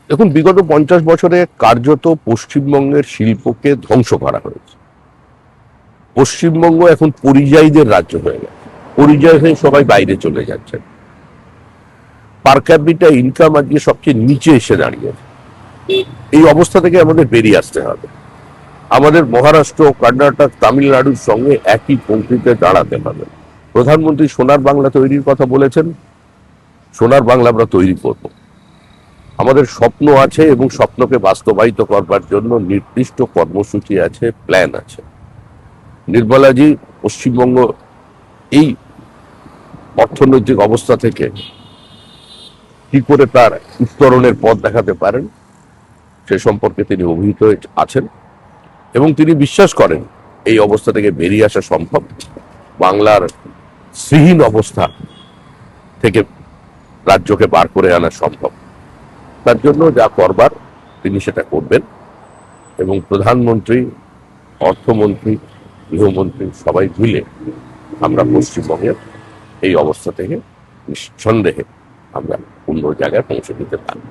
দেখুন, বিগত 50 বছরে কার্যত পশ্চিমবঙ্গের শিল্পকে ধ্বংস করা হয়েছে। পশ্চিমবঙ্গ এখন পরিযায়ীদের রাজ্য হয়ে গেছে। পরিযায়ী হয়ে সবাই বাইরে চলে যাচ্ছেন। পার ক্যাপিটা ইনকাম আজকে সবচেয়ে নিচে এসে দাঁড়িয়েছে। এই অবস্থা থেকে আমাদের বেরিয়ে আসতে হবে। আমাদের মহারাষ্ট্র, কর্ণাটক, তামিলনাড়ুর সঙ্গে একই পঙ্ক্তিতে দাঁড়াতে হবে। প্রধানমন্ত্রী সোনার বাংলা তৈরির কথা বলেছেন। সোনার বাংলা আমরা তৈরি করব। আমাদের স্বপ্ন আছে এবং স্বপ্নকে বাস্তবায়িত করবার জন্য নির্দিষ্ট কর্মসূচি আছে, প্ল্যান আছে। নির্মলাজি পশ্চিমবঙ্গ এই অর্থনৈতিক অবস্থা থেকে কি করে তার উত্তরণের পথ দেখাতে পারেন সে সম্পর্কে তিনি অভিহিত আছেন এবং তিনি বিশ্বাস করেন এই অবস্থা থেকে বেরিয়ে আসা সম্ভব। বাংলার শ্রীহীন অবস্থা থেকে রাজ্যকে বার করে আনা সম্ভব। তার জন্য যা করবার তিনি সেটা করবেন এবং প্রধানমন্ত্রী, অর্থমন্ত্রী, গৃহমন্ত্রী সবাই মিলে আমরা পশ্চিমবঙ্গের এই অবস্থা থেকে নিঃসন্দেহে আমরা অন্য জায়গায় পৌঁছে দিতে পারি।